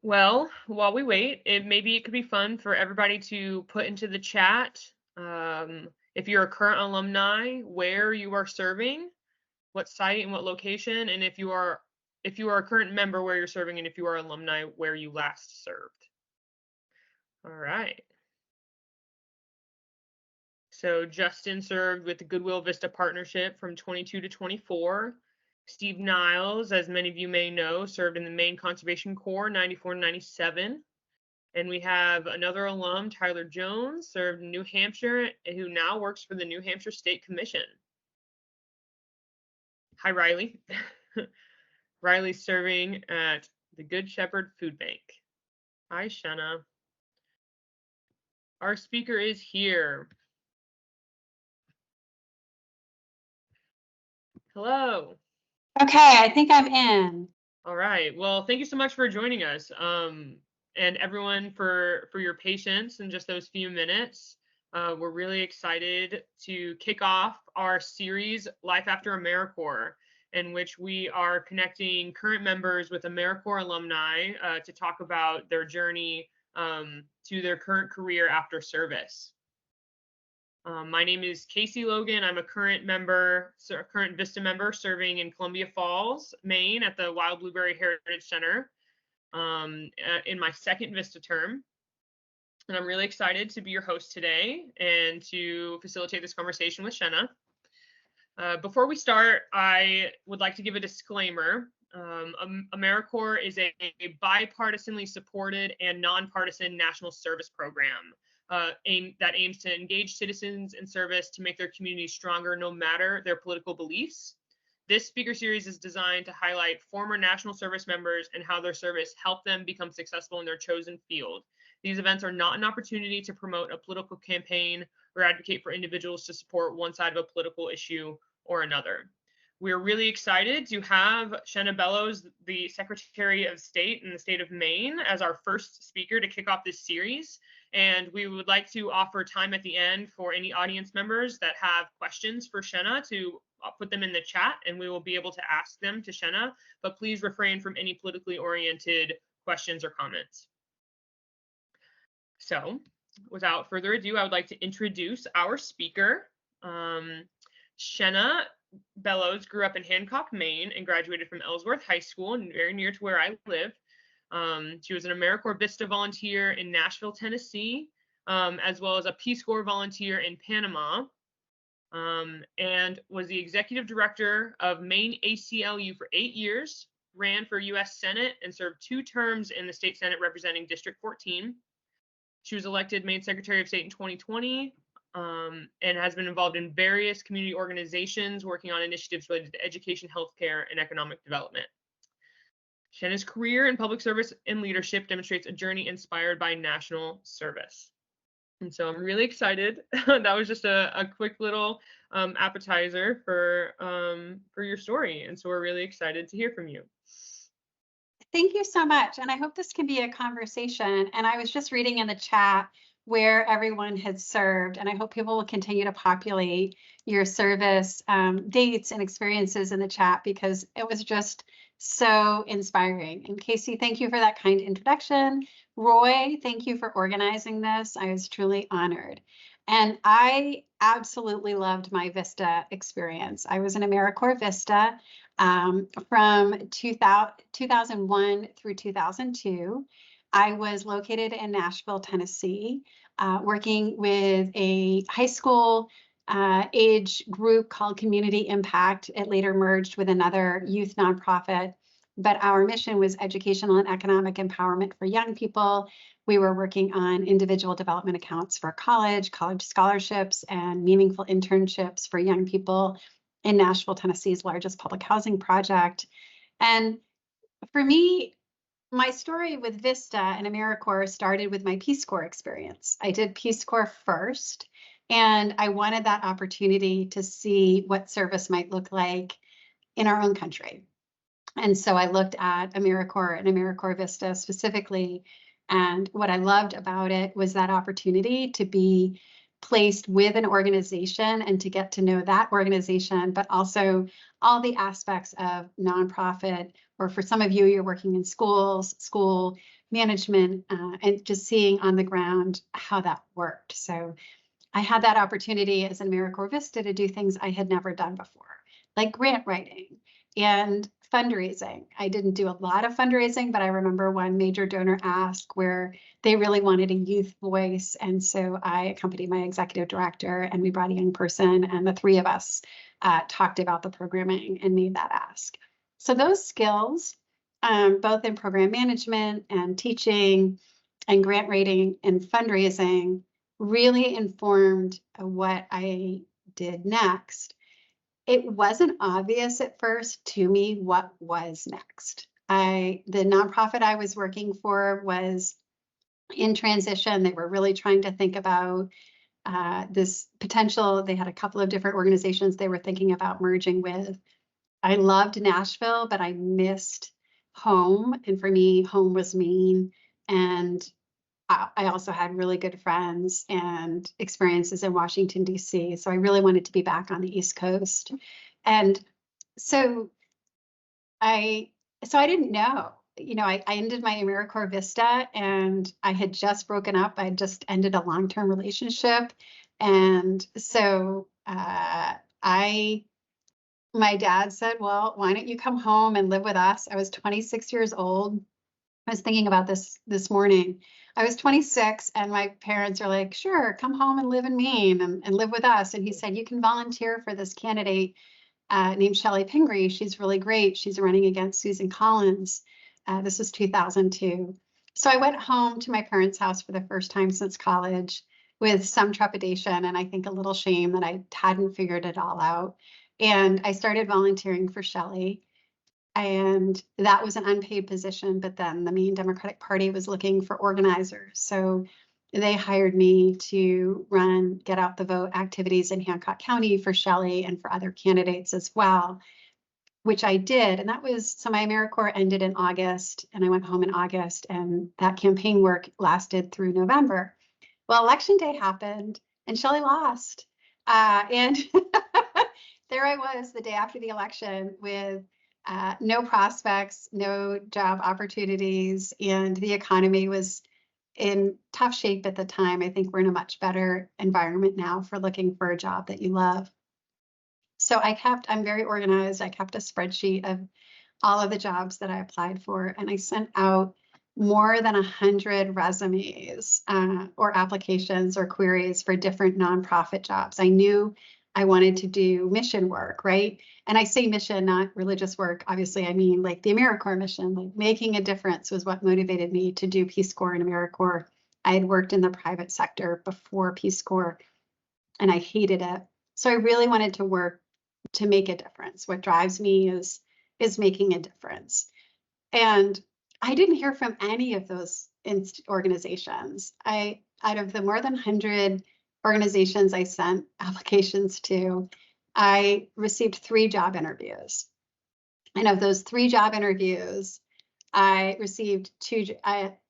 Well, while we wait, maybe it could be fun for everybody to put into the chat, if you're a current alumni, where you are serving, what site and what location, and if you are a current member, where you're serving, and if you are alumni, where you last served. All right. So Justin served with the Goodwill VISTA partnership from 22 to 24. Steve Niles, as many of you may know, served in the Maine Conservation Corps 94 to 97. And we have another alum, Tyler Jones, served in New Hampshire, who now works for the New Hampshire State Commission. Hi, Riley. Riley's serving at the Good Shepherd Food Bank. Hi, Shenna. Our speaker is here. Hello. Okay, I think I'm in. All right. Well, thank you so much for joining us, and everyone for your patience in just those few minutes. We're really excited to kick off our series, Life After AmeriCorps, in which we are connecting current members with AmeriCorps alumni to talk about their journey to their current career after service. My name is Kaysie Logan. I'm a current VISTA member serving in Columbia Falls, Maine at the Wild Blueberry Heritage Center in my second VISTA term. And I'm really excited to be your host today and to facilitate this conversation with Shenna. Before we start, I would like to give a disclaimer. AmeriCorps is a bipartisanly supported and nonpartisan national service program that aims to engage citizens in service to make their communities stronger no matter their political beliefs. This speaker series is designed to highlight former national service members and how their service helped them become successful in their chosen field. These events are not an opportunity to promote a political campaign or advocate for individuals to support one side of a political issue or another. We're really excited to have Shenna Bellows, the Secretary of State in the state of Maine, as our first speaker to kick off this series. And we would like to offer time at the end for any audience members that have questions for Shenna to put them in the chat, and we will be able to ask them to Shenna, but please refrain from any politically oriented questions or comments. So without further ado, I would like to introduce our speaker. Shenna Bellows grew up in Hancock, Maine, and graduated from Ellsworth High School, and very near to where I live. She was an AmeriCorps VISTA volunteer in Nashville, Tennessee, as well as a Peace Corps volunteer in Panama, and was the executive director of Maine ACLU for 8 years, ran for U.S. Senate, and served 2 terms in the state Senate representing District 14. She was elected Maine Secretary of State in 2020, and has been involved in various community organizations working on initiatives related to education, healthcare, and economic development. Shenna's career in public service and leadership demonstrates a journey inspired by national service. And so I'm really excited. That was just a quick little appetizer for your story. And so we're really excited to hear from you. Thank you so much. And I hope this can be a conversation. And I was just reading in the chat where everyone had served, and I hope people will continue to populate your service dates and experiences in the chat, because it was just so inspiring. And Kaysie, thank you for that kind introduction. Roy, thank you for organizing this. I was truly honored. And I absolutely loved my VISTA experience. I was an AmeriCorps VISTA from 2001 through 2002. I was located in Nashville, Tennessee, working with a high school age group called Community Impact. It later merged with another youth nonprofit, but our mission was educational and economic empowerment for young people. We were working on individual development accounts for college scholarships, and meaningful internships for young people in Nashville, Tennessee's largest public housing project. And for me, my story with VISTA and AmeriCorps started with my Peace Corps experience. I did Peace Corps first, and I wanted that opportunity to see what service might look like in our own country. And so I looked at AmeriCorps and AmeriCorps VISTA specifically, and what I loved about it was that opportunity to be placed with an organization and to get to know that organization, but also all the aspects of nonprofit or for some of you, you're working in schools, school management, and just seeing on the ground how that worked. So I had that opportunity as an AmeriCorps VISTA to do things I had never done before, like grant writing and fundraising. I didn't do a lot of fundraising, but I remember one major donor ask where they really wanted a youth voice. And so I accompanied my executive director and we brought a young person, and the three of us talked about the programming and made that ask. So those skills, both in program management and teaching and grant writing and fundraising, really informed what I did next. It wasn't obvious at first to me what was next. The nonprofit I was working for was in transition. They were really trying to think about this potential. They had a couple of different organizations they were thinking about merging with. I loved Nashville, but I missed home. And for me, home was Maine. And I also had really good friends and experiences in Washington, D.C. So I really wanted to be back on the East Coast. And so I didn't know, I ended my AmeriCorps VISTA and I had just broken up. I just ended a long-term relationship. And so my dad said, well, why don't you come home and live with us? I was 26 years old. I was thinking about this morning. I was 26 and my parents are like, sure, come home and live in Maine and live with us. And he said, you can volunteer for this candidate named Shelley Pingree. She's really great. She's running against Susan Collins. This was 2002. So I went home to my parents' house for the first time since college with some trepidation and I think a little shame that I hadn't figured it all out. And I started volunteering for Shelley. And that was an unpaid position, but then the Maine Democratic Party was looking for organizers. So they hired me to run Get Out the Vote activities in Hancock County for Shelley and for other candidates as well, which I did. And so my AmeriCorps ended in August and I went home in August and that campaign work lasted through November. Well, election day happened and Shelley lost. And there I was the day after the election with no prospects, no job opportunities, and the economy was in tough shape at the time. I think we're in a much better environment now for looking for a job that you love. So I'm very organized. I kept a spreadsheet of all of the jobs that I applied for, and I sent out more than 100 resumes or applications or queries for different nonprofit jobs. I knew I wanted to do mission work, right? And I say mission, not religious work. Obviously, I mean like the AmeriCorps mission, like making a difference was what motivated me to do Peace Corps and AmeriCorps. I had worked in the private sector before Peace Corps and I hated it. So I really wanted to work to make a difference. What drives me is making a difference. And I didn't hear from any of those organizations. Out of the more than 100 organizations I sent applications to, I received 3 job interviews. And of those 3 job interviews, I received 2.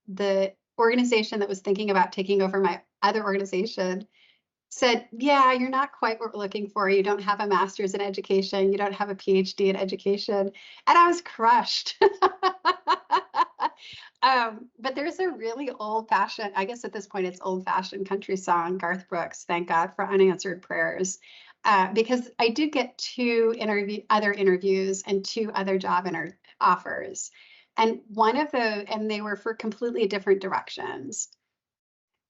The organization that was thinking about taking over my other organization said, yeah, you're not quite what we're looking for. You don't have a master's in education. You don't have a PhD in education. And I was crushed. But there's a really old-fashioned, I guess at this point it's old-fashioned country song, Garth Brooks, Thank God for Unanswered Prayers, because I did get 2 other interviews and 2 other job offers. And and they were for completely different directions.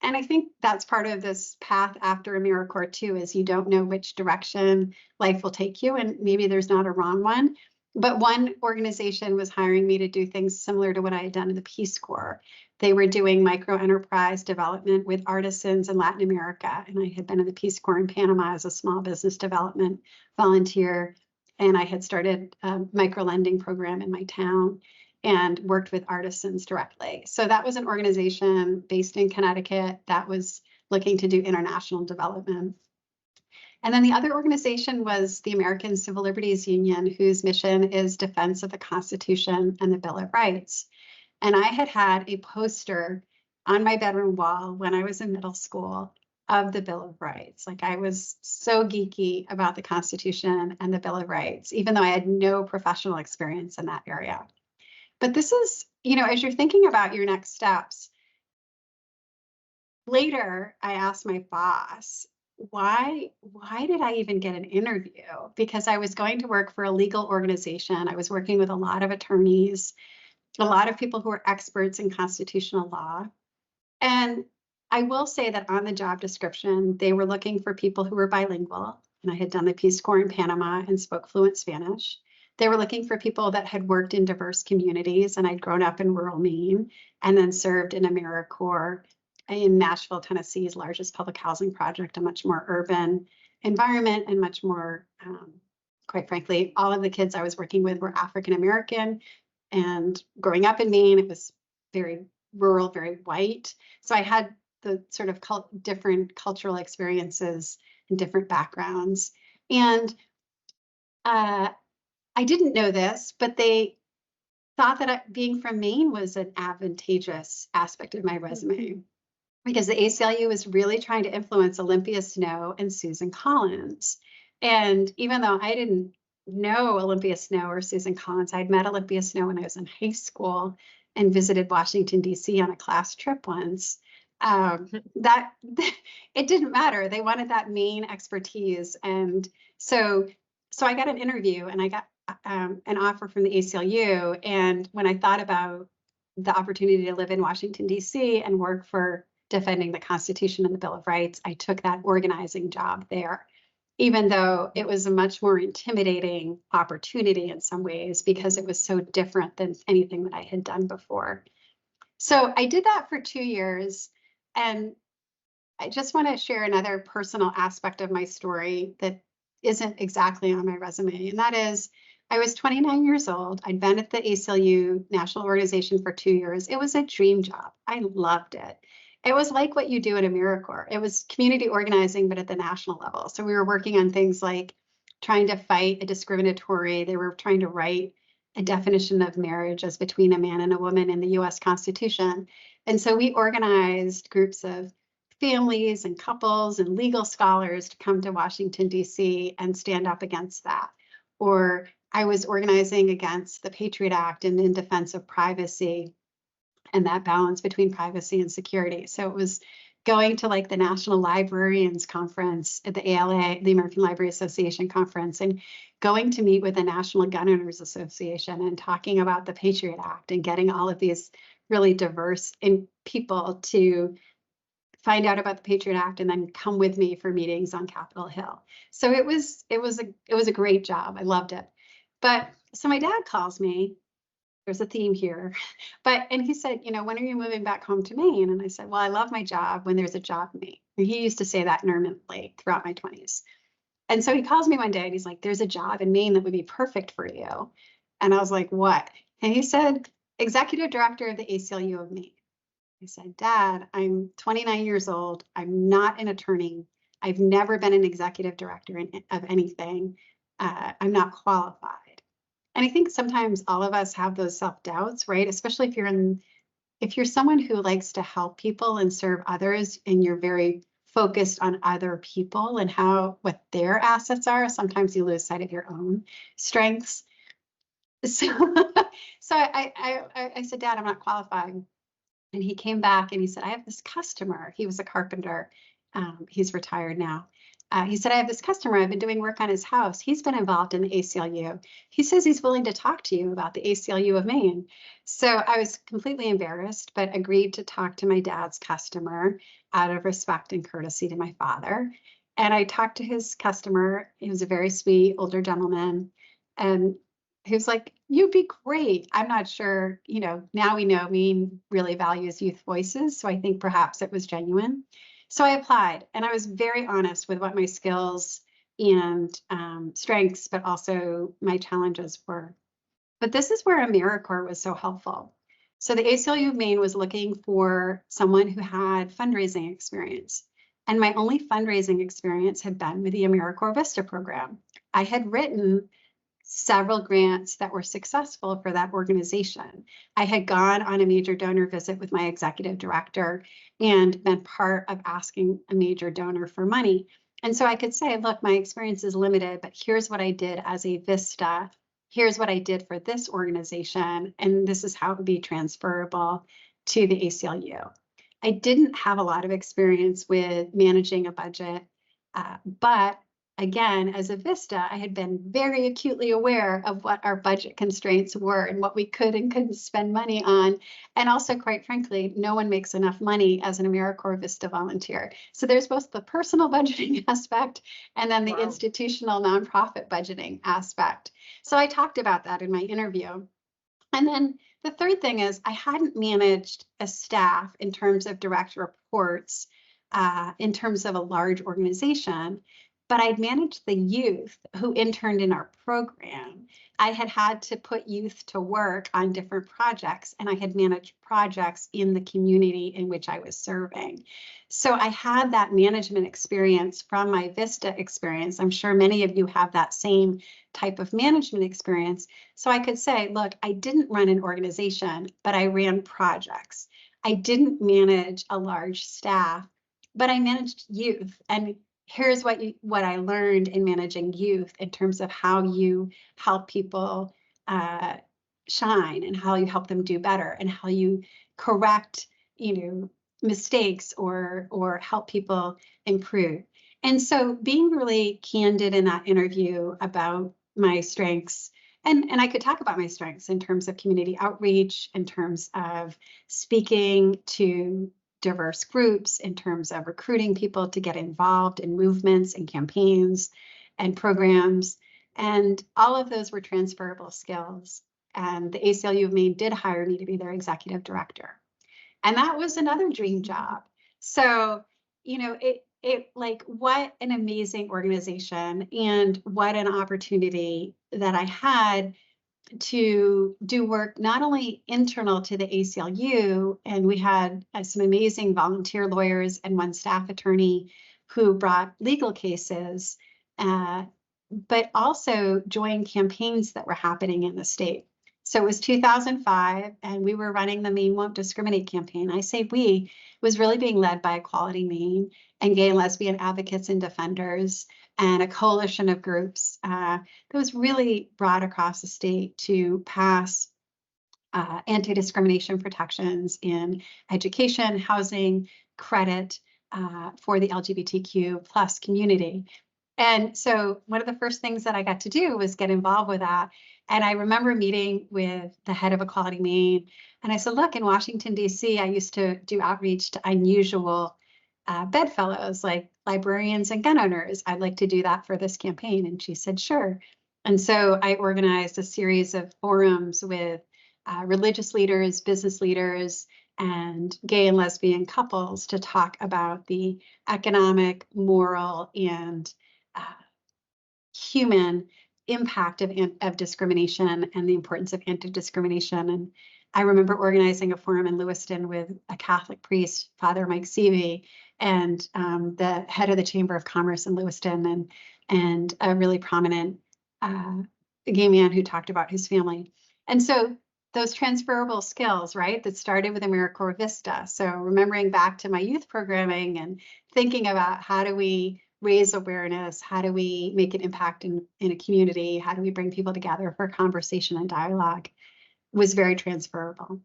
And I think that's part of this path after AmeriCorps too, is you don't know which direction life will take you, and maybe there's not a wrong one. But one organization was hiring me to do things similar to what I had done in the Peace Corps. They were doing micro enterprise development with artisans in Latin America. And I had been in the Peace Corps in Panama as a small business development volunteer. And I had started a micro lending program in my town and worked with artisans directly. So that was an organization based in Connecticut that was looking to do international development. And then the other organization was the American Civil Liberties Union, whose mission is defense of the Constitution and the Bill of Rights. And I had a poster on my bedroom wall when I was in middle school of the Bill of Rights. Like, I was so geeky about the Constitution and the Bill of Rights, even though I had no professional experience in that area. But this is, as you're thinking about your next steps, later I asked my boss, why did I even get an interview? Because I was going to work for a legal organization. I was working with a lot of attorneys, a lot of people who are experts in constitutional law. And I will say that on the job description, they were looking for people who were bilingual. And I had done the Peace Corps in Panama and spoke fluent Spanish. They were looking for people that had worked in diverse communities. And I'd grown up in rural Maine and then served in AmeriCorps in Nashville, Tennessee's largest public housing project, a much more urban environment and much more, quite frankly, all of the kids I was working with were African American. And growing up in Maine, it was very rural, very white. So I had the sort of different cultural experiences and different backgrounds. And I didn't know this, but they thought that being from Maine was an advantageous aspect of my resume, because the ACLU was really trying to influence Olympia Snow and Susan Collins. And even though I didn't know Olympia Snow or Susan Collins, I'd met Olympia Snow when I was in high school and visited Washington, D.C. on a class trip once. That it didn't matter. They wanted that Maine expertise. And so I got an interview and I got an offer from the ACLU. And when I thought about the opportunity to live in Washington, D.C. and work for defending the Constitution and the Bill of Rights, I took that organizing job there, even though it was a much more intimidating opportunity in some ways because it was so different than anything that I had done before. So I did that for 2 years. And I just want to share another personal aspect of my story that isn't exactly on my resume. And that is, I was 29 years old. I'd been at the ACLU National Organization for 2 years. It was a dream job. I loved it. It was like what you do at AmeriCorps. It was community organizing, but at the national level. So we were working on things like trying to fight a discriminatory, they were trying to write a definition of marriage as between a man and a woman in the US Constitution. And so we organized groups of families and couples and legal scholars to come to Washington, D.C. and stand up against that. Or I was organizing against the Patriot Act and in defense of privacy and that balance between privacy and security. So it was going to like the National Librarians Conference at the ALA, the American Library Association Conference, and going to meet with the National Gun Owners Association and talking about the Patriot Act and getting all of these really diverse people to find out about the Patriot Act and then come with me for meetings on Capitol Hill. So it was a great job. I loved it. But so my dad calls me. There's a theme here, and he said, when are you moving back home to Maine? And I said, well, I love my job when there's a job in Maine. And he used to say that intermittently throughout my 20s. And so he calls me one day and he's like, there's a job in Maine that would be perfect for you. And I was like, what? And he said, executive director of the ACLU of Maine. I said, Dad, I'm 29 years old. I'm not an attorney. I've never been an executive director of anything. I'm not qualified. And I think sometimes all of us have those self-doubts, right? Especially if you're someone who likes to help people and serve others, and you're very focused on other people and what their assets are, sometimes you lose sight of your own strengths. So I said, Dad, I'm not qualified. And he came back and he said, I have this customer. He was a carpenter. He's retired now. He said, I have this customer. I've been doing work on his house. He's been involved in the ACLU. He says he's willing to talk to you about the ACLU of Maine. So I was completely embarrassed, but agreed to talk to my dad's customer out of respect and courtesy to my father. And I talked to his customer. He was a very sweet older gentleman. And he was like, you'd be great. I'm not sure, now we know Maine really values youth voices. So I think perhaps it was genuine. So I applied, and I was very honest with what my skills and strengths, but also my challenges were. But this is where AmeriCorps was so helpful. So the ACLU of Maine was looking for someone who had fundraising experience. And my only fundraising experience had been with the AmeriCorps VISTA program. I had written several grants that were successful for that organization. I had gone on a major donor visit with my executive director and been part of asking a major donor for money. And so I could say, look, my experience is limited, but here's what I did as a VISTA. here's what I did for this organization, and this is how it would be transferable to the ACLU. I didn't have a lot of experience with managing a budget, but again, as a VISTA, I had been very acutely aware of what our budget constraints were and what we could and couldn't spend money on. And also, quite frankly, no one makes enough money as an AmeriCorps VISTA volunteer. So there's both the personal budgeting aspect and then the institutional nonprofit budgeting aspect. So I talked about that in my interview. And then the third thing is I hadn't managed a staff in terms of direct reports, in terms of a large organization, but I'd managed the youth who interned in our program. I had had to put youth to work on different projects, and I had managed projects in the community in which I was serving. So I had that management experience from my VISTA experience. I'm sure many of you have that same type of management experience. So I could say, look, I didn't run an organization, but I ran projects. I didn't manage a large staff, but I managed youth. And here's what I learned in managing youth in terms of how you help people shine and how you help them do better and how you correct, mistakes or help people improve. And so being really candid in that interview about my strengths, and I could talk about my strengths in terms of community outreach, in terms of speaking to diverse groups, in terms of recruiting people to get involved in movements and campaigns and programs. And all of those were transferable skills. And the ACLU of Maine did hire me to be their executive director. And that was another dream job. So, it like, what an amazing organization and what an opportunity that I had to do work not only internal to the ACLU, and we had some amazing volunteer lawyers and one staff attorney who brought legal cases, but also join campaigns that were happening in the state. So it was 2005, and we were running the Maine Won't Discriminate campaign. I say we, was really being led by Equality Maine and gay and lesbian advocates and defenders, and a coalition of groups that was really brought across the state to pass anti-discrimination protections in education, housing, credit for the LGBTQ plus community. And so one of the first things that I got to do was get involved with that. And I remember meeting with the head of Equality Maine, and I said, look, in Washington, D.C., I used to do outreach to unusual bedfellows like librarians and gun owners. I'd like to do that for this campaign. And she said, sure. And so I organized a series of forums with religious leaders, business leaders, and gay and lesbian couples to talk about the economic, moral, and human impact of discrimination and the importance of anti-discrimination. And I remember organizing a forum in Lewiston with a Catholic priest, Father Mike Seavey, and the head of the Chamber of Commerce in Lewiston, and a really prominent gay man who talked about his family. And so those transferable skills, right, that started with AmeriCorps VISTA. So remembering back to my youth programming and thinking about how do we raise awareness, how do we make an impact in a community, how do we bring people together for conversation and dialogue, was very transferable.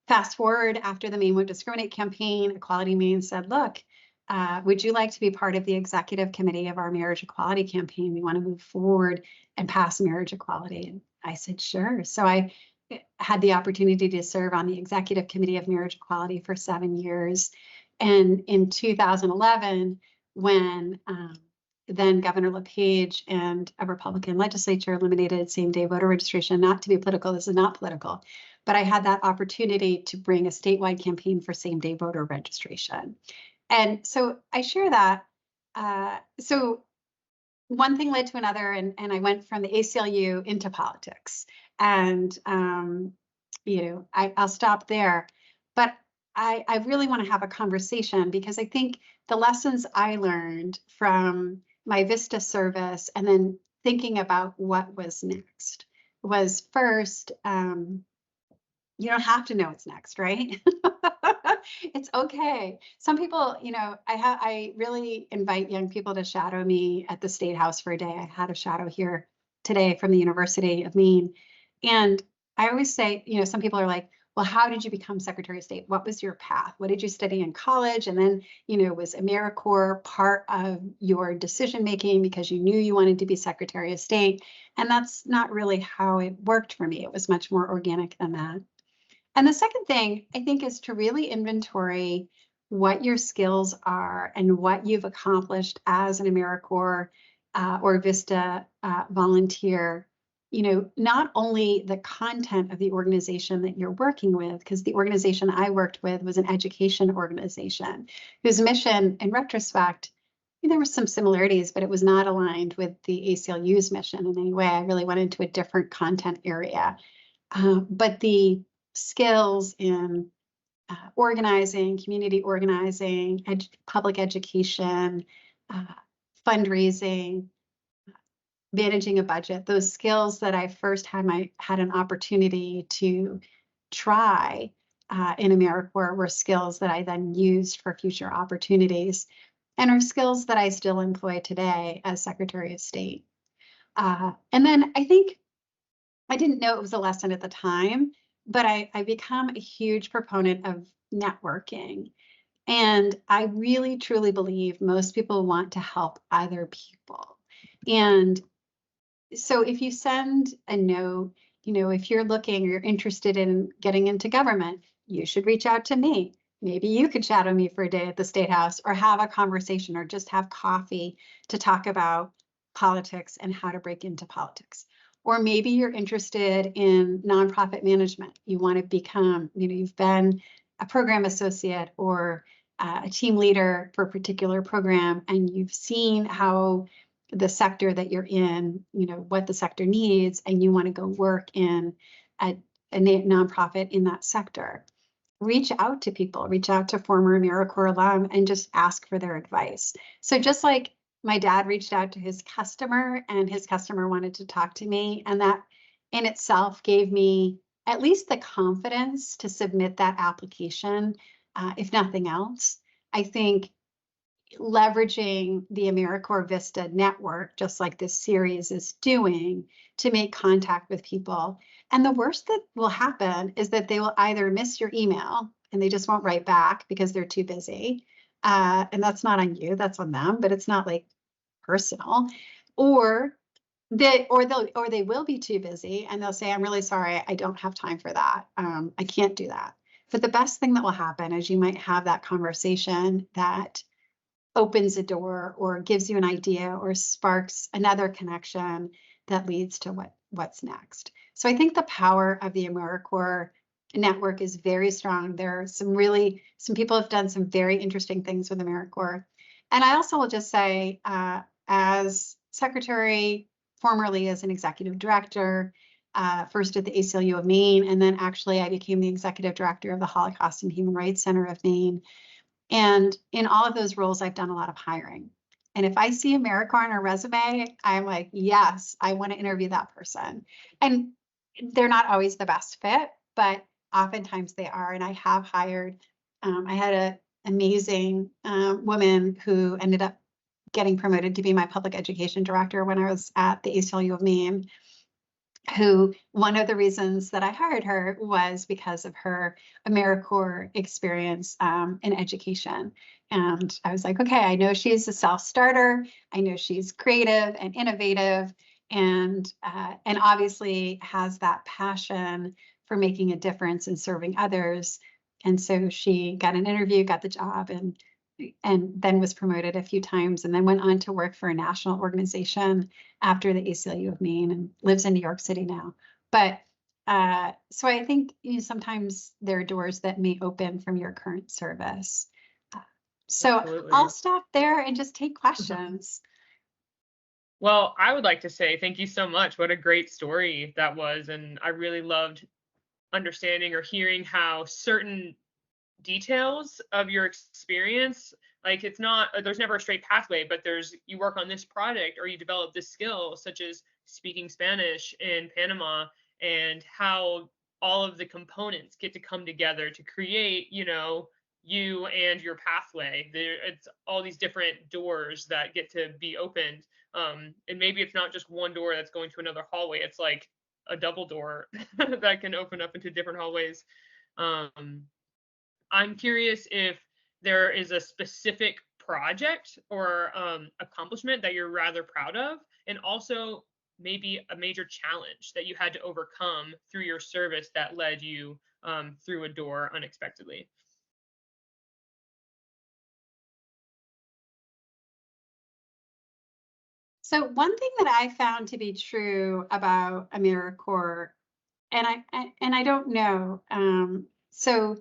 Fast forward, after the Maine Won't Discriminate campaign, Equality Maine said, look, would you like to be part of the executive committee of our marriage equality campaign? We want to move forward and pass marriage equality. And I said, sure. So I had the opportunity to serve on the executive committee of marriage equality for 7 years. And in 2011, when then Governor LePage and a Republican legislature eliminated same-day voter registration, not to be political, this is not political, but I had that opportunity to bring a statewide campaign for same-day voter registration. And so I share that. So one thing led to another, and I went from the ACLU into politics. And, I'll stop there. But I really want to have a conversation, because I think the lessons I learned from my VISTA service and then thinking about what was next was, first, you don't have to know what's next, right? It's okay. Some people, I really invite young people to shadow me at the State House for a day. I had a shadow here today from the University of Maine. And I always say, some people are like, well, how did you become Secretary of State? What was your path? What did you study in college? And then, was AmeriCorps part of your decision making because you knew you wanted to be Secretary of State? And that's not really how it worked for me. It was much more organic than that. And the second thing, I think, is to really inventory what your skills are and what you've accomplished as an AmeriCorps or VISTA volunteer. Not only the content of the organization that you're working with, because the organization I worked with was an education organization whose mission, in retrospect, there were some similarities, but it was not aligned with the ACLU's mission in any way. I really went into a different content area. But the skills in organizing, community organizing, public education, fundraising, managing a budget, those skills that I first had an opportunity to try in AmeriCorps were skills that I then used for future opportunities and are skills that I still employ today as Secretary of State. And then I think I didn't know it was a lesson at the time, but I become a huge proponent of networking. And I really, truly believe most people want to help other people. And so if you send a note, if you're you're interested in getting into government, you should reach out to me. Maybe you could chat with me for a day at the State House or have a conversation or just have coffee to talk about politics and how to break into politics. Or maybe you're interested in nonprofit management. You want to become, you've been a program associate or a team leader for a particular program, and you've seen how the sector that you're in, what the sector needs, and you want to go work in a nonprofit in that sector. Reach out to people, reach out to former AmeriCorps alum and just ask for their advice. So just like my dad reached out to his customer and his customer wanted to talk to me, and that in itself gave me at least the confidence to submit that application, if nothing else. I think leveraging the AmeriCorps VISTA network, just like this series is doing, to make contact with people. And the worst that will happen is that they will either miss your email and they just won't write back because they're too busy. And that's not on you, that's on them, but it's not like personal. Or they will be too busy and they'll say, I'm really sorry, I don't have time for that. I can't do that. But the best thing that will happen is you might have that conversation that opens a door or gives you an idea or sparks another connection that leads to what's next. So I think the power of the AmeriCorps network is very strong. There are some people have done some very interesting things with AmeriCorps. And I also will just say, as secretary, formerly as an executive director, first at the ACLU of Maine, and then actually I became the executive director of the Holocaust and Human Rights Center of Maine. And in all of those roles, I've done a lot of hiring. And if I see AmeriCorps on a resume, I'm like, yes, I want to interview that person. And they're not always the best fit, but oftentimes they are. And I have hired, I had an amazing woman who ended up getting promoted to be my public education director when I was at the ACLU of Maine, who one of the reasons that I hired her was because of her AmeriCorps experience in education. And I was like, okay, I know she's a self-starter. I know she's creative and innovative and obviously has that passion for making a difference and serving others. And so she got an interview, got the job, and then was promoted a few times and then went on to work for a national organization after the ACLU of Maine and lives in New York City now. But so I think sometimes there are doors that may open from your current service. So absolutely. I'll stop there and just take questions. Well, I would like to say thank you so much. What a great story that was. And I really loved understanding or hearing how certain details of your experience, like it's not, there's never a straight pathway, but you work on this project or you develop this skill, such as speaking Spanish in Panama, and how all of the components get to come together to create, you and your pathway. It's all these different doors that get to be opened And maybe it's not just one door that's going to another hallway. It's like a double door that can open up into different hallways. I'm curious if there is a specific project or accomplishment that you're rather proud of, and also maybe a major challenge that you had to overcome through your service that led you through a door unexpectedly. So one thing that I found to be true about AmeriCorps, and I don't know, so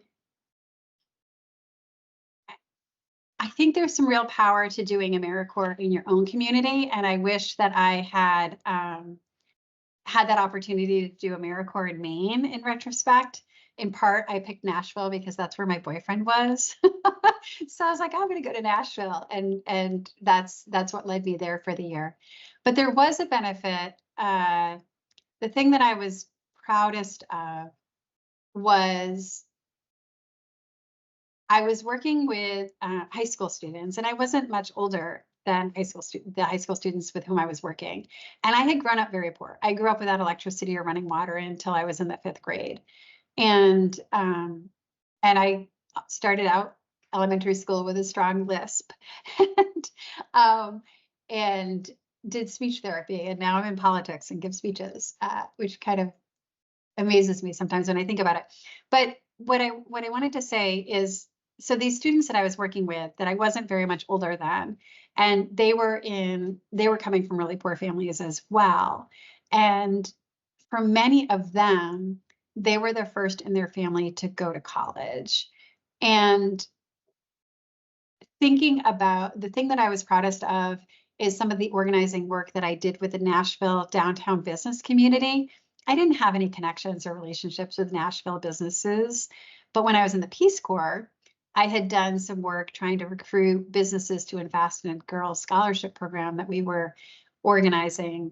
I think there's some real power to doing AmeriCorps in your own community, and I wish that I had that opportunity to do AmeriCorps in Maine in retrospect. In part, I picked Nashville because that's where my boyfriend was. So I was like, I'm going to go to Nashville, and that's what led me there for the year. But there was a benefit. The thing that I was proudest of was I was working with high school students, and I wasn't much older than the high school students with whom I was working. And I had grown up very poor. I grew up without electricity or running water until I was in the 5th grade. And I started out elementary school with a strong lisp, and did speech therapy. And now I'm in politics and give speeches, which kind of amazes me sometimes when I think about it. But what I wanted to say is, so these students that I was working with that I wasn't very much older than, and they were coming from really poor families as well. And for many of them, they were the first in their family to go to college. And thinking about the thing that I was proudest of is some of the organizing work that I did with the Nashville downtown business community. I didn't have any connections or relationships with Nashville businesses, but when I was in the Peace Corps, I had done some work trying to recruit businesses to invest in a girls' scholarship program that we were organizing,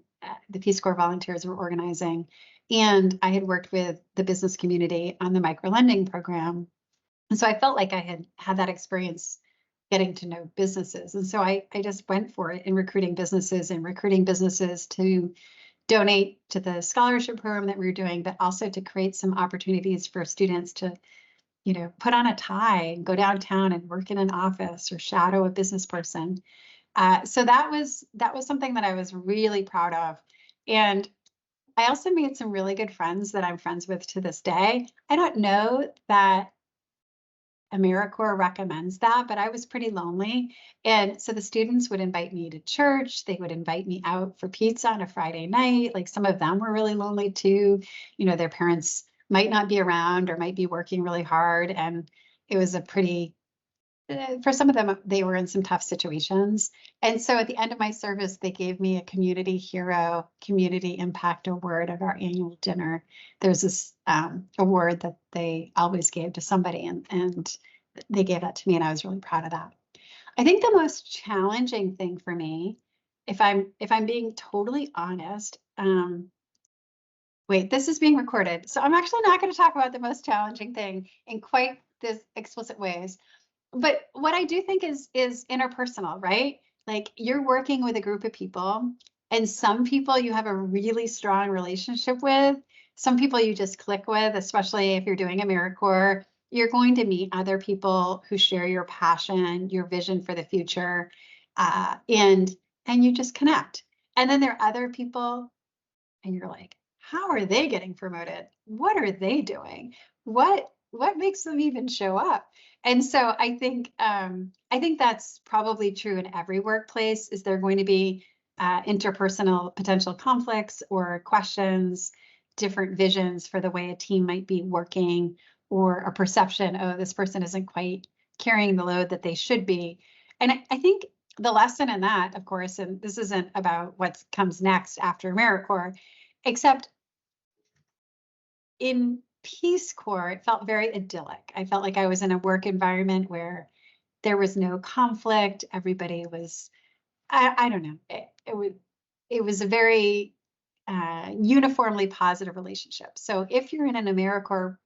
the Peace Corps volunteers were organizing. And I had worked with the business community on the microlending program. And so I felt like I had that experience getting to know businesses. And so I just went for it in recruiting businesses to donate to the scholarship program that we were doing, but also to create some opportunities for students to, put on a tie and go downtown and work in an office or shadow a business person. So that was something that I was really proud of. And I also made some really good friends that I'm friends with to this day. I don't know that AmeriCorps recommends that, but I was pretty lonely. And so the students would invite me to church. They would invite me out for pizza on a Friday night. Like some of them were really lonely too. Their parents might not be around or might be working really hard. And it was for some of them, they were in some tough situations. And so at the end of my service, they gave me a Community Hero Community Impact Award at our annual dinner. There's this award that they always gave to somebody, and they gave that to me, and I was really proud of that. I think the most challenging thing for me, if I'm being totally honest, wait, this is being recorded, so I'm actually not going to talk about the most challenging thing in quite this explicit ways. But what I do think is interpersonal, right? Like you're working with a group of people, and some people you have a really strong relationship with. Some people you just click with, especially if you're doing AmeriCorps. You're going to meet other people who share your passion, your vision for the future, and you just connect. And then there are other people, and you're like, how are they getting promoted? What are they doing? What makes them even show up? And so I think that's probably true in every workplace. Is there going to be interpersonal potential conflicts or questions, different visions for the way a team might be working, or a perception, oh, this person isn't quite carrying the load that they should be. And I think the lesson in that, of course, and this isn't about what comes next after AmeriCorps, except in Peace Corps, it felt very idyllic. I felt like I was in a work environment where there was no conflict. Everybody was, I don't know, it was a very uniformly positive relationship. So if you're in an AmeriCorps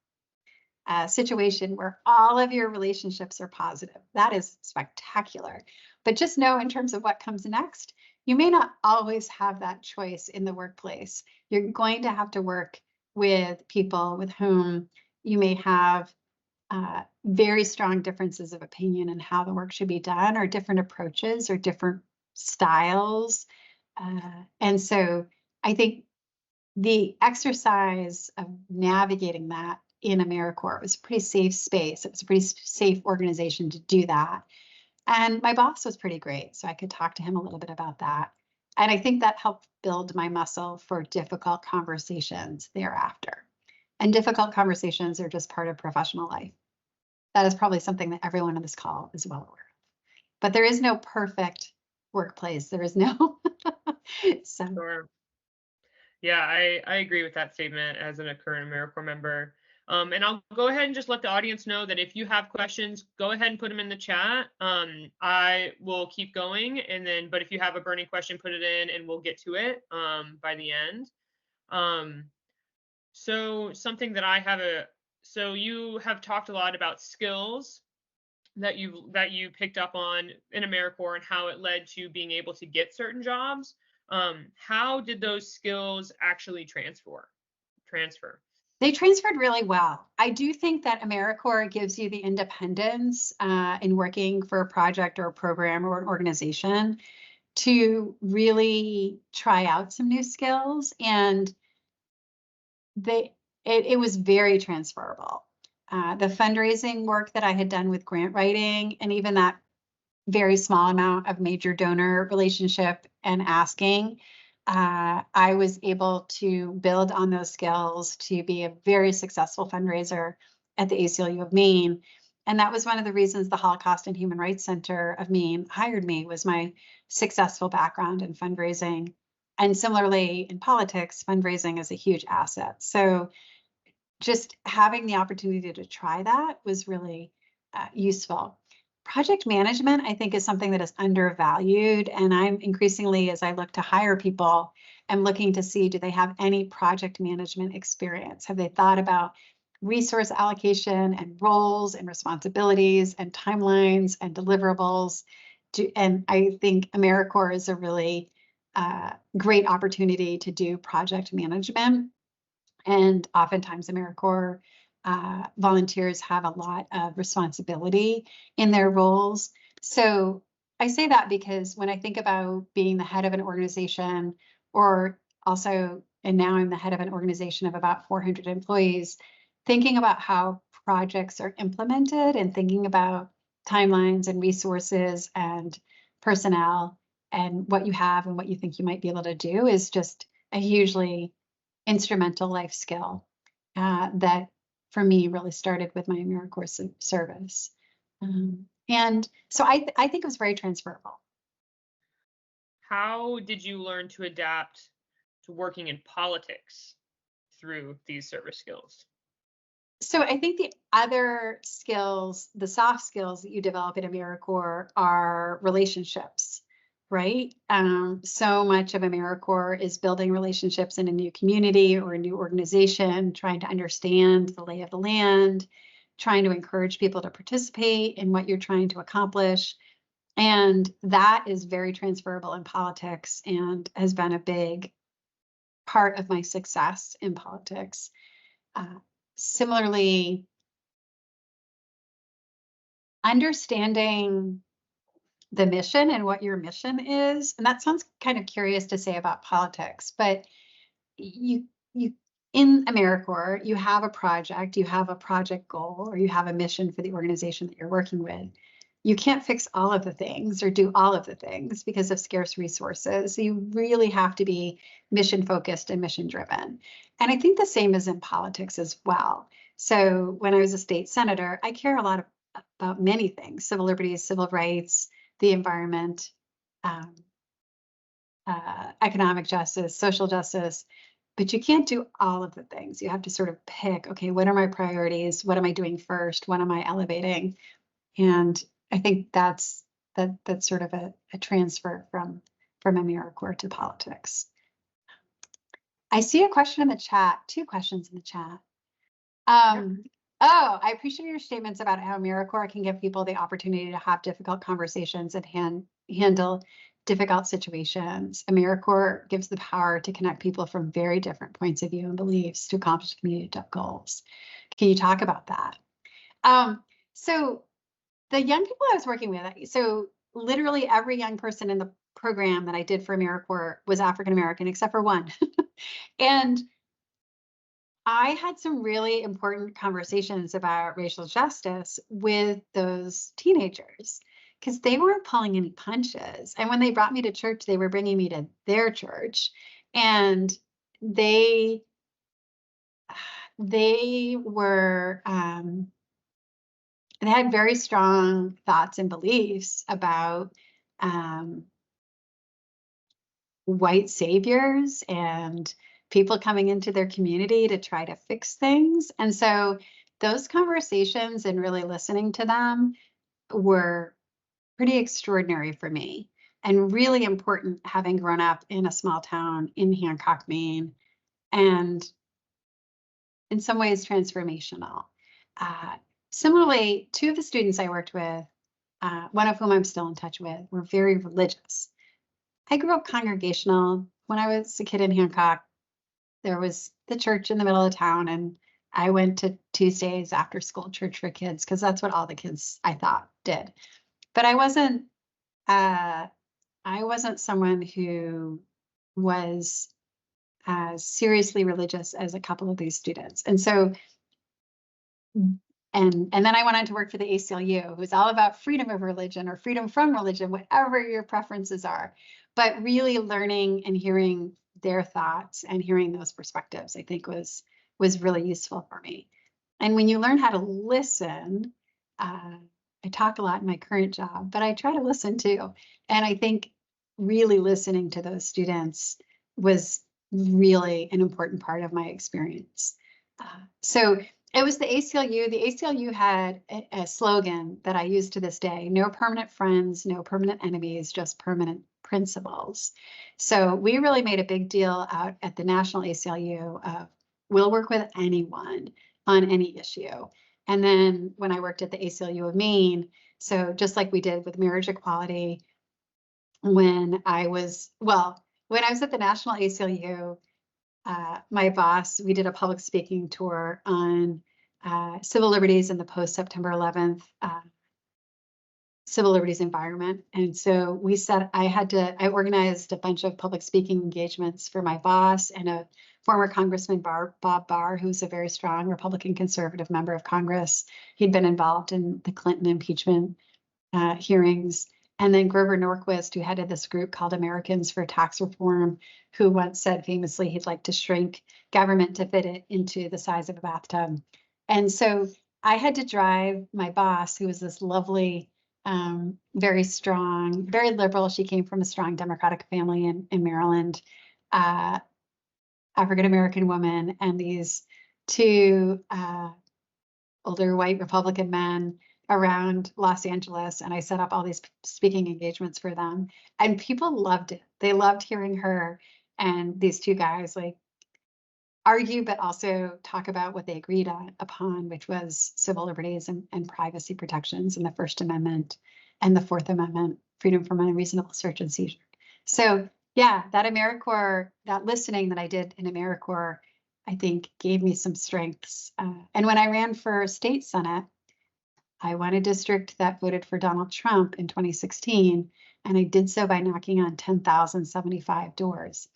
situation where all of your relationships are positive, that is spectacular. But just know in terms of what comes next, You may not always have that choice in the workplace. You're going to have to work with people with whom you may have very strong differences of opinion in how the work should be done, or different approaches or different styles. And so I think the exercise of navigating that in AmeriCorps was a pretty safe space. It was a pretty safe organization to do that. And my boss was pretty great, so I could talk to him a little bit about that. And I think that helped build my muscle for difficult conversations thereafter. And difficult conversations are just part of professional life. That is probably something that everyone on this call is well aware of. But there is no perfect workplace. There is no. So. Sure. Yeah, I agree with that statement as a current AmeriCorps member. And I'll go ahead and just let the audience know that if you have questions, go ahead and put them in the chat. I will keep going, and then, but if you have a burning question, put it in, and we'll get to it by the end. So something that I have so you have talked a lot about skills that you picked up on in AmeriCorps and how it led to being able to get certain jobs. How did those skills actually transfer? They transferred really well. I do think that AmeriCorps gives you the independence in working for a project or a program or an organization to really try out some new skills, and it was very transferable. The fundraising work that I had done with grant writing, and even that very small amount of major donor relationship and asking, I was able to build on those skills to be a very successful fundraiser at the ACLU of Maine. And that was one of the reasons the Holocaust and Human Rights Center of Maine hired me, was my successful background in fundraising. And similarly, in politics, fundraising is a huge asset. So just having the opportunity to try that was really useful. Project management, I think, is something that is undervalued. And I'm increasingly, as I look to hire people, I'm looking to see, do they have any project management experience? Have they thought about resource allocation and roles and responsibilities and timelines and deliverables? And I think AmeriCorps is a really great opportunity to do project management. And oftentimes AmeriCorps volunteers have a lot of responsibility in their roles. So I say that because when I think about being the head of an organization, or also, and now I'm the head of an organization of about 400 employees, thinking about how projects are implemented and thinking about timelines and resources and personnel and what you have and what you think you might be able to do is just a hugely instrumental life skill that for me really started with my AmeriCorps service. And so I think it was very transferable. How did you learn to adapt to working in politics through these service skills? So I think the other skills, the soft skills that you develop at AmeriCorps are relationships, right? So much of AmeriCorps is building relationships in a new community or a new organization, trying to understand the lay of the land, trying to encourage people to participate in what you're trying to accomplish. And that is very transferable in politics and has been a big part of my success in politics. Similarly, understanding the mission and what your mission is, and that sounds kind of curious to say about politics, but you in AmeriCorps, you have a project, you have a project goal, or you have a mission for the organization that you're working with. You can't fix all of the things or do all of the things because of scarce resources. So you really have to be mission focused and mission driven. And I think the same is in politics as well. So when I was a state senator, I care a lot about many things: civil liberties, civil rights, the environment, economic justice, social justice. But you can't do all of the things. You have to sort of pick, okay, what are my priorities? What am I doing first? What am I elevating? And I think that's sort of a transfer from AmeriCorps to politics. I see a question in the chat, 2 questions in the chat. Oh, I appreciate your statements about how AmeriCorps can give people the opportunity to have difficult conversations and handle difficult situations. AmeriCorps gives the power to connect people from very different points of view and beliefs to accomplish community goals. Can you talk about that? So the young people I was working with, so literally every young person in the program that I did for AmeriCorps was African American, except for one. And I had some really important conversations about racial justice with those teenagers because they weren't pulling any punches. And when they brought me to church, they were bringing me to their church, and they were they had very strong thoughts and beliefs about white saviors and people coming into their community to try to fix things. And so those conversations and really listening to them were pretty extraordinary for me and really important, having grown up in a small town in Hancock, Maine, and in some ways transformational. Similarly, two of the students I worked with, one of whom I'm still in touch with, were very religious. I grew up congregational. When I was a kid in Hancock, there was the church in the middle of town, and I went to Tuesdays after school church for kids because that's what all the kids I thought did. But I wasn't someone who was as seriously religious as a couple of these students. And so, and then I went on to work for the ACLU, who's all about freedom of religion or freedom from religion, whatever your preferences are. But really learning and hearing their thoughts and hearing those perspectives, I think was really useful for me. And when you learn how to listen, I talk a lot in my current job, but I try to listen too. And I think really listening to those students was really an important part of my experience. So it was the ACLU. The ACLU had a slogan that I use to this day: no permanent friends, no permanent enemies, just permanent principles. So we really made a big deal out at the National ACLU of we'll work with anyone on any issue. And then when I worked at the ACLU of Maine, so just like we did with marriage equality, when I was at the National ACLU, my boss, we did a public speaking tour on civil liberties in the post-September 11th civil liberties environment. And so I organized a bunch of public speaking engagements for my boss and a former Congressman Bob Barr, who's a very strong Republican conservative member of Congress. He'd been involved in the Clinton impeachment hearings. And then Grover Norquist, who headed this group called Americans for Tax Reform, who once said famously he'd like to shrink government to fit it into the size of a bathtub. And so I had to drive my boss, who was this lovely, very strong, very liberal. She came from a strong Democratic family in Maryland, African-American woman, and these two older white Republican men around Los Angeles. And I set up all these speaking engagements for them. And people loved it. They loved hearing her and these two guys like argue, but also talk about what they agreed upon, which was civil liberties and privacy protections and the First Amendment and the Fourth Amendment, freedom from unreasonable search and seizure. So yeah, that AmeriCorps, that listening that I did in AmeriCorps, I think gave me some strengths. And when I ran for state Senate, I won a district that voted for Donald Trump in 2016, and I did so by knocking on 10,075 doors.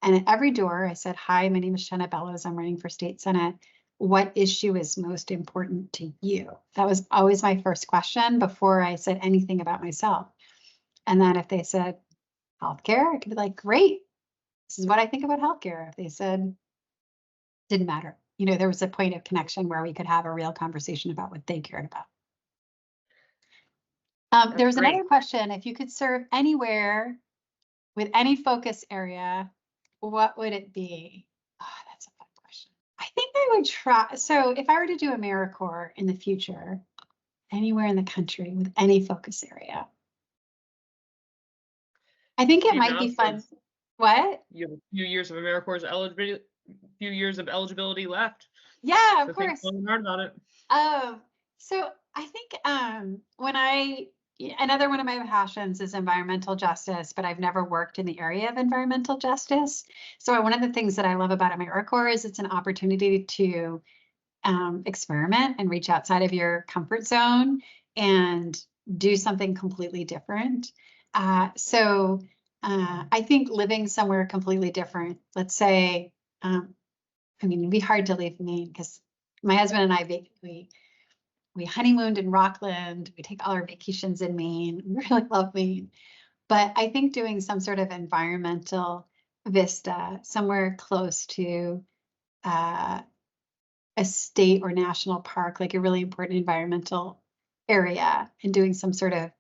And at every door, I said, "Hi, my name is Shenna Bellows. I'm running for state Senate. What issue is most important to you?" That was always my first question before I said anything about myself. And then if they said healthcare, I could be like, "Great, this is what I think about healthcare." If they said, didn't matter. You know, there was a point of connection where we could have a real conversation about what they cared about. There was another question: if you could serve anywhere with any focus area, what would it be? Oh, that's a fun question. I think I would try. So if I were to do AmeriCorps in the future, anywhere in the country with any focus area, I think it might be fun. What? You have a few years of AmeriCorps eligibility left. Yeah, of course. Think long and hard about it. So I think when I another one of my passions is environmental justice, but I've never worked in the area of environmental justice. So one of the things that I love about AmeriCorps is it's an opportunity to experiment and reach outside of your comfort zone and do something completely different. So I think living somewhere completely different, let's say, I mean, it'd be hard to leave Maine because my husband and I, we honeymooned in Rockland. We take all our vacations in Maine. We really love Maine. But I think doing some sort of environmental VISTA somewhere close to a state or national park, like a really important environmental area, and doing some sort of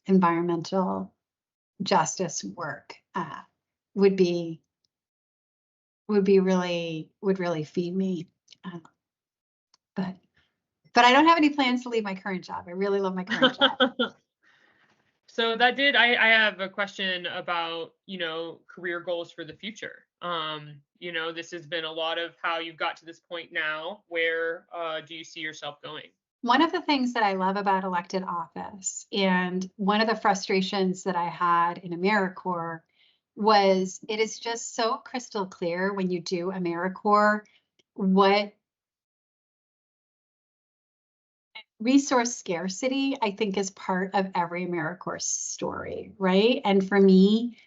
environmental justice work would really feed me. But I don't have any plans to leave my current job. I really love my current job. So that did, I have a question about, career goals for the future. This has been a lot of how you've got to this point now. Where do you see yourself going? One of the things that I love about elected office, and one of the frustrations that I had in AmeriCorps, was it is just so crystal clear when you do AmeriCorps what resource scarcity, I think, is part of every AmeriCorps story, right? And for me,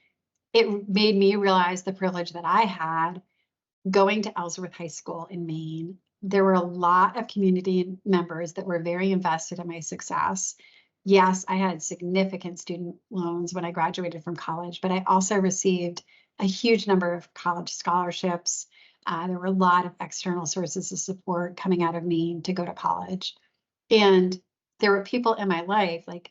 it made me realize the privilege that I had going to Ellsworth High School in Maine. There were a lot of community members that were very invested in my success. Yes, I had significant student loans when I graduated from college, but I also received a huge number of college scholarships. There were a lot of external sources of support coming out of Maine to go to college. And there were people in my life, like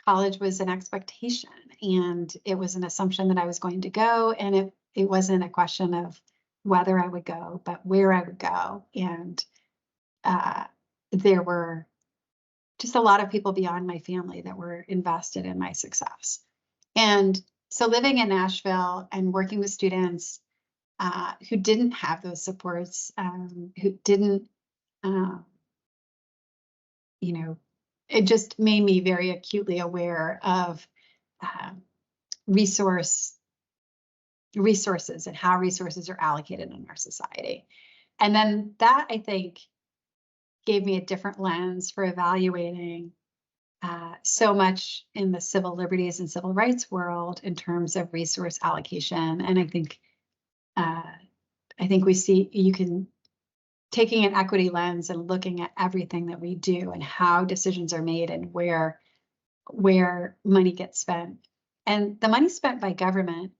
college was an expectation and it was an assumption that I was going to go. And it wasn't a question of whether I would go, but where I would go. And there were just a lot of people beyond my family that were invested in my success. And so living in Nashville and working with students who didn't have those supports, who didn't, it just made me very acutely aware of resources and how resources are allocated in our society. And then that, I think, gave me a different lens for evaluating so much in the civil liberties and civil rights world in terms of resource allocation. And I think we see taking an equity lens and looking at everything that we do and how decisions are made and where money gets spent. And the money spent by government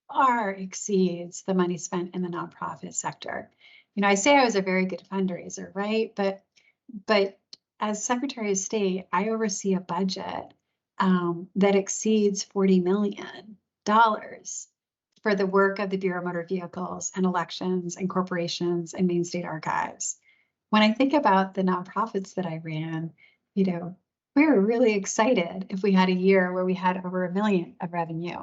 far exceeds the money spent in the nonprofit sector. I say I was a very good fundraiser, right? But as Secretary of State, I oversee a budget that exceeds $40 million for the work of the Bureau of Motor Vehicles and elections and corporations and Maine State Archives. When I think about the nonprofits that I ran, we were really excited if we had a year where we had over $1 million of revenue.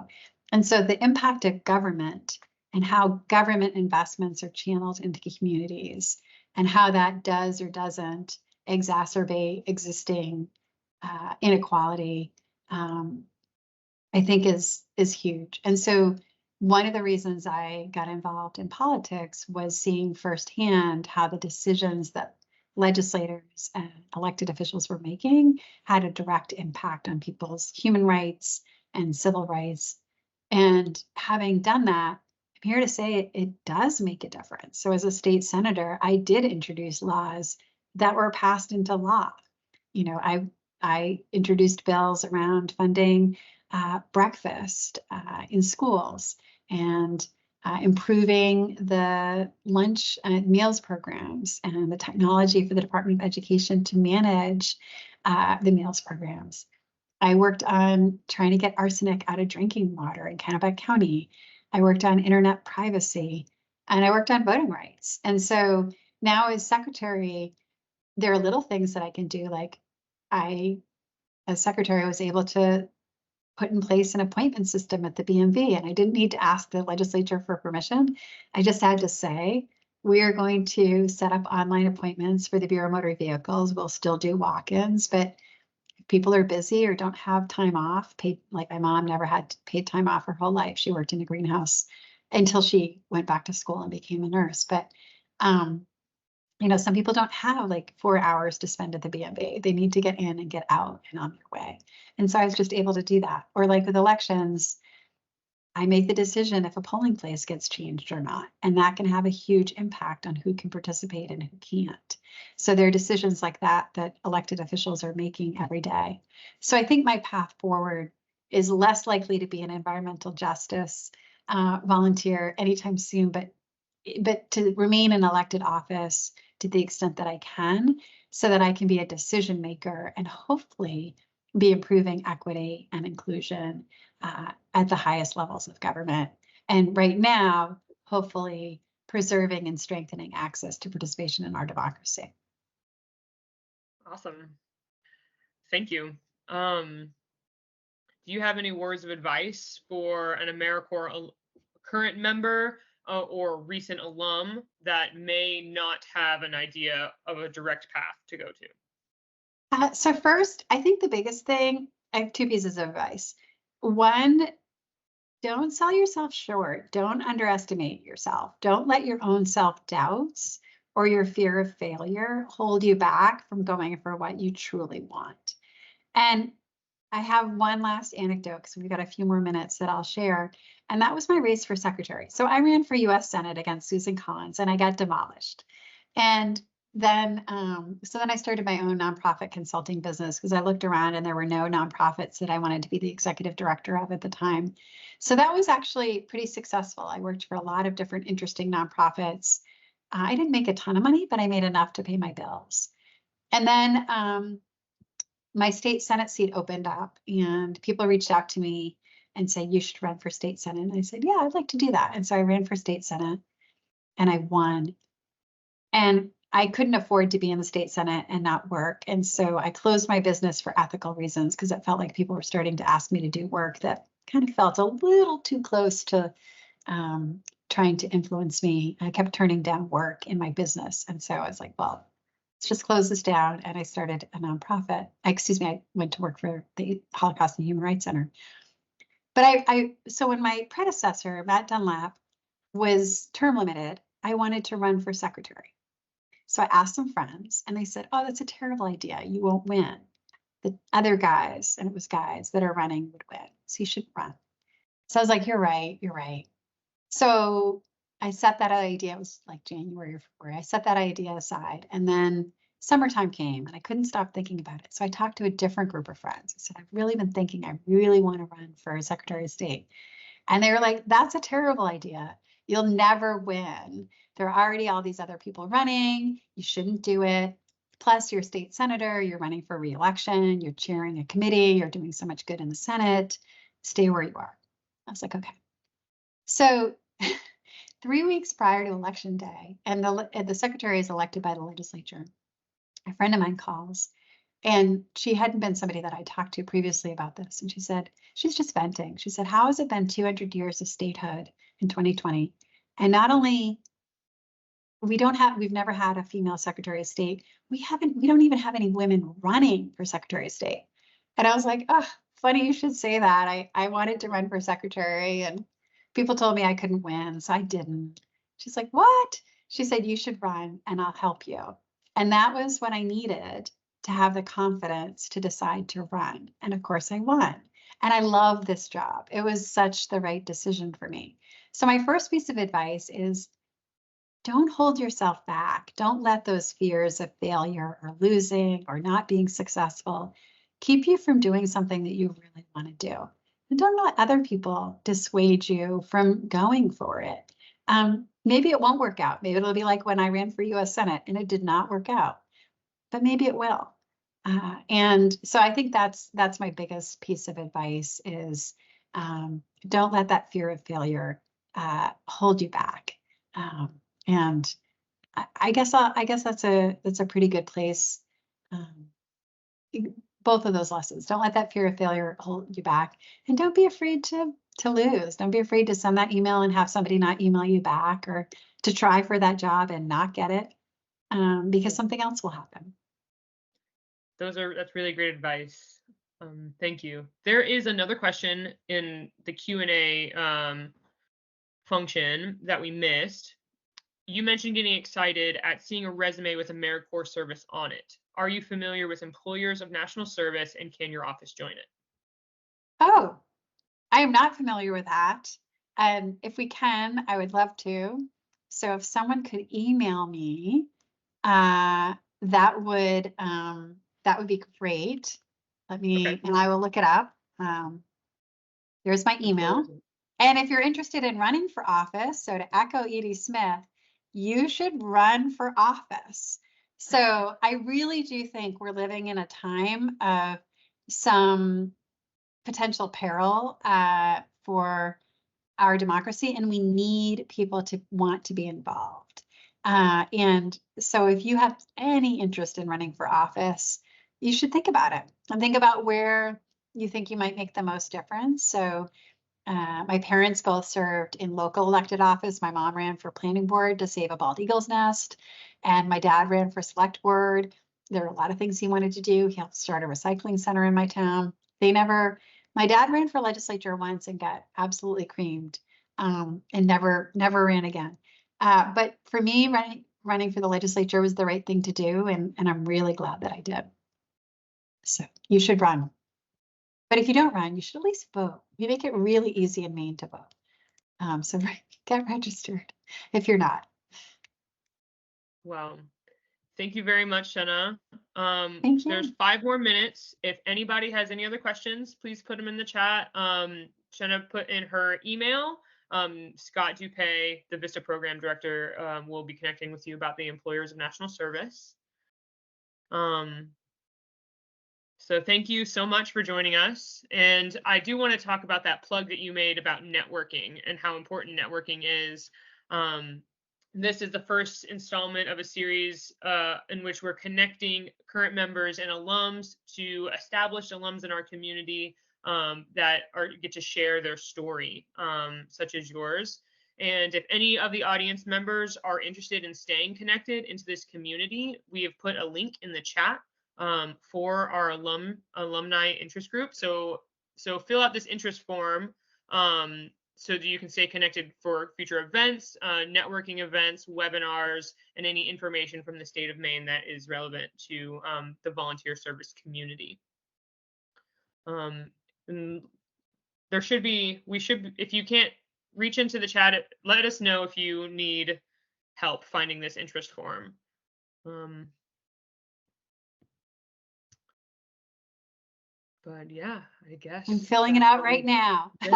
And so the impact of government and how government investments are channeled into communities and how that does or doesn't exacerbate existing inequality, I think is huge. And so one of the reasons I got involved in politics was seeing firsthand how the decisions that legislators and elected officials were making had a direct impact on people's human rights and civil rights. And having done that, I'm here to say it does make a difference. So as a state senator, I did introduce laws that were passed into law. I introduced bills around funding breakfast in schools and improving the lunch and meals programs and the technology for the Department of Education to manage the meals programs. I worked on trying to get arsenic out of drinking water in Kennebec County. I worked on internet privacy, and I worked on voting rights. And so now as secretary, there are little things that I can do. Like as secretary, I was able to put in place an appointment system at the BMV, and I didn't need to ask the legislature for permission. I just had to say, we are going to set up online appointments for the Bureau of Motor Vehicles. We'll still do walk-ins, but people are busy or don't have time off. Paid, like my mom never had paid time off her whole life. She worked in a greenhouse until she went back to school and became a nurse. But some people don't have like 4 hours to spend at the BMV. They need to get in and get out and on their way. And so I was just able to do that. Or like with elections, I make the decision if a polling place gets changed or not, and that can have a huge impact on who can participate and who can't. So there are decisions like that elected officials are making every day. So I think my path forward is less likely to be an environmental justice volunteer anytime soon, but to remain in elected office to the extent that I can, so that I can be a decision maker and hopefully be improving equity and inclusion at the highest levels of government. And right now, hopefully preserving and strengthening access to participation in our democracy. Awesome. Thank you. Do you have any words of advice for an AmeriCorps current member or recent alum that may not have an idea of a direct path to go to? So first, I think the biggest thing, I have 2 pieces of advice. One, don't sell yourself short. Don't underestimate yourself. Don't let your own self-doubts or your fear of failure hold you back from going for what you truly want. And I have one last anecdote because we've got a few more minutes that I'll share. And that was my race for secretary. So I ran for US Senate against Susan Collins and I got demolished. And then, so then I started my own nonprofit consulting business because I looked around and there were no nonprofits that I wanted to be the executive director of at the time. So that was actually pretty successful. I worked for a lot of different interesting nonprofits. I didn't make a ton of money, but I made enough to pay my bills. And then my state Senate seat opened up and people reached out to me and said, you should run for state Senate. And I said, yeah, I'd like to do that. And so I ran for state Senate and I won. And I couldn't afford to be in the state Senate and not work. And so I closed my business for ethical reasons because it felt like people were starting to ask me to do work that kind of felt a little too close to trying to influence me. I kept turning down work in my business. And so I was like, well, let's just close this down. And I started a nonprofit. I went to work for the Holocaust and Human Rights Center. But so when my predecessor, Matt Dunlap, was term limited, I wanted to run for secretary. So I asked some friends and they said, oh, that's a terrible idea. You won't win. The other guys, and it was guys that are running, would win. So you should run. So I was like, you're right. So I set that idea, it was like January or February. I set that idea aside. And then summertime came and I couldn't stop thinking about it. So I talked to a different group of friends. I said, I've really been thinking, I really want to run for Secretary of State. And they were like, that's a terrible idea. You'll never win. There are already all these other people running. You shouldn't do it. Plus, you're a state senator, you're running for re-election, you're chairing a committee, you're doing so much good in the Senate. Stay where you are. I was like, okay. So 3 weeks prior to election day, and the secretary is elected by the legislature, a friend of mine calls, and she hadn't been somebody that I talked to previously about this. And she said, she's just venting. She said, how has it been 200 years of statehood in 2020? And not only we've never had a female Secretary of State. We don't even have any women running for Secretary of State. And I was like, oh, funny you should say that. I wanted to run for secretary and people told me I couldn't win, so I didn't. She's like, what? She said, you should run and I'll help you. And that was what I needed to have the confidence to decide to run. And of course I won. And I love this job. It was such the right decision for me. So my first piece of advice is don't hold yourself back. Don't let those fears of failure or losing or not being successful keep you from doing something that you really want to do. And don't let other people dissuade you from going for it. Maybe it won't work out. Maybe it'll be like when I ran for US Senate and it did not work out, but maybe it will. And so I think that's my biggest piece of advice is don't let that fear of failure hold you back. And I guess that's a pretty good place. Both of those lessons. Don't let that fear of failure hold you back, and don't be afraid to lose. Don't be afraid to send that email and have somebody not email you back, or to try for that job and not get it, because something else will happen. That's really great advice. Thank you. There is another question in the Q&A function that we missed. You mentioned getting excited at seeing a resume with AmeriCorps service on it. Are you familiar with employers of national service, and can your office join it? Oh, I am not familiar with that. And if we can, I would love to. So if someone could email me, that would be great. Okay. And I will look it up. There's my email. And if you're interested in running for office, so to echo Edie Smith, you should run for office. So I really do think we're living in a time of some potential peril for our democracy, and we need people to want to be involved. And so if you have any interest in running for office, you should think about it and think about where you think you might make the most difference. So my parents both served in local elected office. My mom ran for planning board to save a bald eagle's nest, and my dad ran for select board. There were a lot of things he wanted to do. He helped start a recycling center in my town. My dad ran for legislature once and got absolutely creamed, and never ran again. But for me, running for the legislature was the right thing to do, and I'm really glad that I did. So you should run. But if you don't run, you should at least vote. We make it really easy in Maine to vote. So get registered if you're not. Well, thank you very much, Shenna. Thank you. There's 5 more minutes. If anybody has any other questions, please put them in the chat. Shenna put in her email. Scott Dupay, the VISTA program director, will be connecting with you about the employers of national service. So thank you so much for joining us. And I do want to talk about that plug that you made about networking and how important networking is. This is the first installment of a series in which we're connecting current members and alums to established alums in our community that get to share their story, such as yours. And if any of the audience members are interested in staying connected into this community, we have put a link in the chat for our alumni interest group. So fill out this interest form so that you can stay connected for future events, networking events, webinars, and any information from the state of Maine that is relevant to the volunteer service community. And if you can't reach into the chat, let us know if you need help finding this interest form. But yeah, I guess I'm filling it out right now. I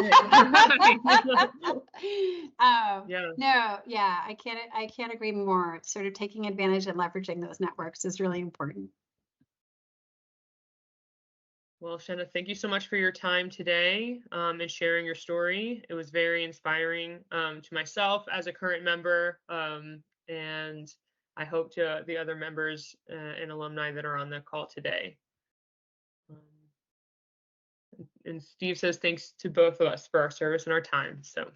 can't agree more. Sort of taking advantage and leveraging those networks is really important. Well, Shenna, thank you so much for your time today and sharing your story. It was very inspiring to myself as a current member, and I hope to the other members and alumni that are on the call today. And Steve says thanks to both of us for our service and our time. So,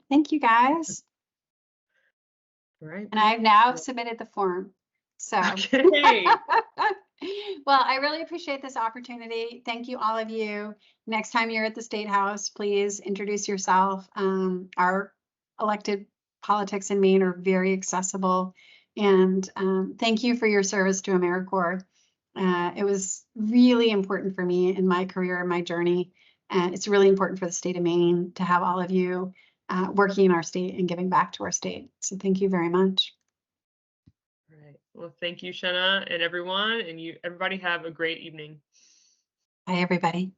thank you guys. All right. And I've now submitted the form. So, okay. Well, I really appreciate this opportunity. Thank you, all of you. Next time you're at the State House, please introduce yourself. Our elected politics in Maine are very accessible. And thank you for your service to AmeriCorps. It was really important for me in my career and my journey. And it's really important for the state of Maine to have all of you working in our state and giving back to our state. So thank you very much. All right. Well, thank you, Shenna, and everyone. And everybody have a great evening. Bye, everybody.